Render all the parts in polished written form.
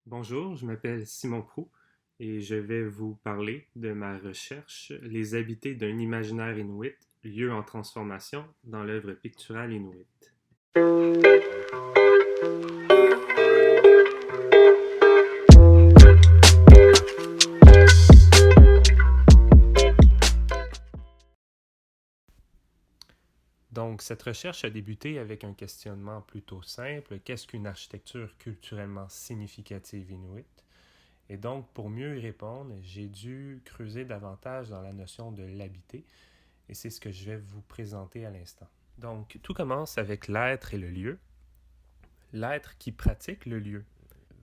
Bonjour, je m'appelle Simon Prou et je vais vous parler de ma recherche Les habités d'un imaginaire inuit, lieu en transformation dans l'œuvre picturale inuit. Donc, cette recherche a débuté avec un questionnement plutôt simple. Qu'est-ce qu'une architecture culturellement significative inuit? Et donc, pour mieux y répondre, j'ai dû creuser davantage dans la notion de l'habité, et c'est ce que je vais vous présenter à l'instant. Donc, tout commence avec l'être et le lieu. L'être qui pratique le lieu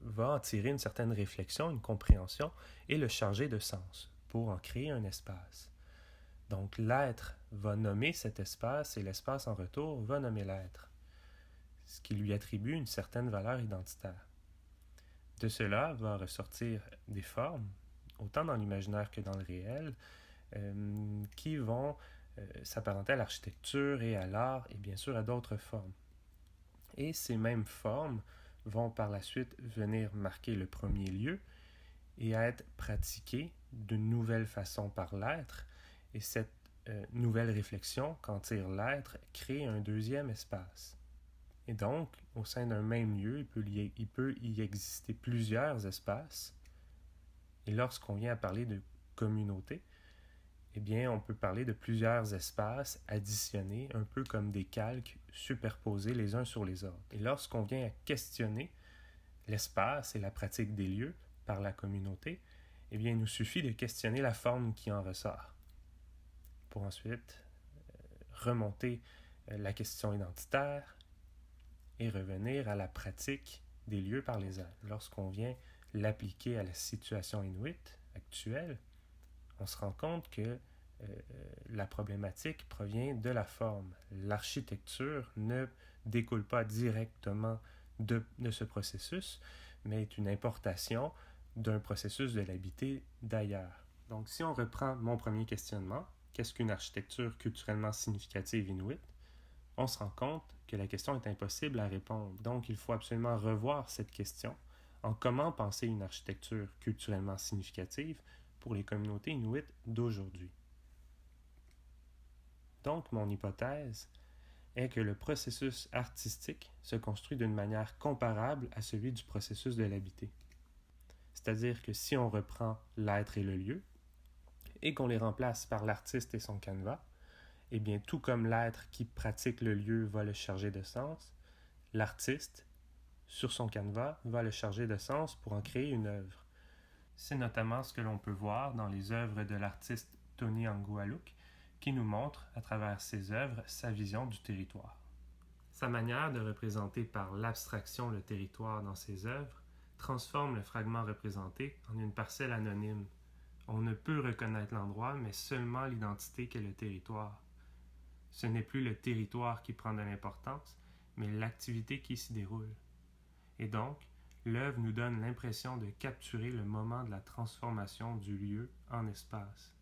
va en tirer une certaine réflexion, une compréhension, et le charger de sens pour en créer un espace. Donc l'être va nommer cet espace et l'espace en retour va nommer l'être, ce qui lui attribue une certaine valeur identitaire. De cela va ressortir des formes, autant dans l'imaginaire que dans le réel, qui vont s'apparenter à l'architecture et à l'art et bien sûr à d'autres formes. Et ces mêmes formes vont par la suite venir marquer le premier lieu et à être pratiquées d'une nouvelle façon par l'être. Et cette nouvelle réflexion qu'en tire l'être crée un deuxième espace. Et donc, au sein d'un même lieu, il peut y exister plusieurs espaces. Et lorsqu'on vient à parler de communauté, eh bien, on peut parler de plusieurs espaces additionnés, un peu comme des calques superposés les uns sur les autres. Et lorsqu'on vient à questionner l'espace et la pratique des lieux par la communauté, eh bien, il nous suffit de questionner la forme qui en ressort, pour ensuite remonter la question identitaire et revenir à la pratique des lieux par les êtres. Lorsqu'on vient l'appliquer à la situation inuite actuelle, on se rend compte que la problématique provient de la forme. L'architecture ne découle pas directement de ce processus, mais est une importation d'un processus de l'habiter d'ailleurs. Donc, si on reprend mon premier questionnement, qu'est-ce qu'une architecture culturellement significative inuit? On se rend compte que la question est impossible à répondre. Donc, il faut absolument revoir cette question en comment penser une architecture culturellement significative pour les communautés inuites d'aujourd'hui. Donc, mon hypothèse est que le processus artistique se construit d'une manière comparable à celui du processus de l'habiter. C'est-à-dire que si on reprend l'être et le lieu, et qu'on les remplace par l'artiste et son canevas, eh bien, tout comme l'être qui pratique le lieu va le charger de sens, l'artiste, sur son canevas, va le charger de sens pour en créer une œuvre. C'est notamment ce que l'on peut voir dans les œuvres de l'artiste Tony Angualuk, qui nous montre, à travers ses œuvres, sa vision du territoire. Sa manière de représenter par l'abstraction le territoire dans ses œuvres transforme le fragment représenté en une parcelle anonyme. On ne peut reconnaître l'endroit, mais seulement l'identité qu'est le territoire. Ce n'est plus le territoire qui prend de l'importance, mais l'activité qui s'y déroule. Et donc, l'œuvre nous donne l'impression de capturer le moment de la transformation du lieu en espace.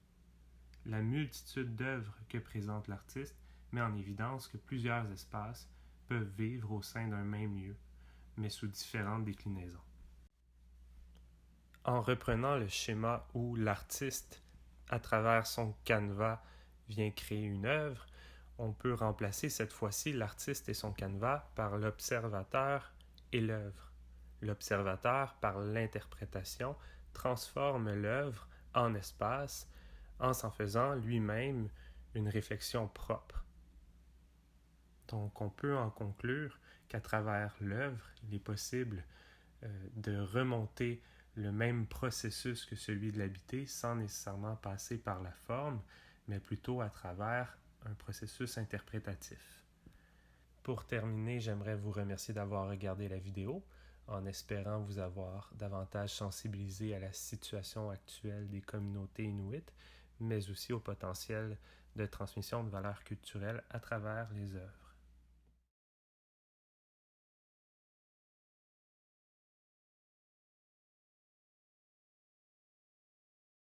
La multitude d'œuvres que présente l'artiste met en évidence que plusieurs espaces peuvent vivre au sein d'un même lieu, mais sous différentes déclinaisons. En reprenant le schéma où l'artiste, à travers son canevas, vient créer une œuvre, on peut remplacer cette fois-ci l'artiste et son canevas par l'observateur et l'œuvre. L'observateur, par l'interprétation, transforme l'œuvre en espace en s'en faisant lui-même une réflexion propre. Donc on peut en conclure qu'à travers l'œuvre, il est possible de remonter le même processus que celui de l'habiter sans nécessairement passer par la forme, mais plutôt à travers un processus interprétatif. Pour terminer, j'aimerais vous remercier d'avoir regardé la vidéo, en espérant vous avoir davantage sensibilisé à la situation actuelle des communautés inuites, mais aussi au potentiel de transmission de valeurs culturelles à travers les œuvres.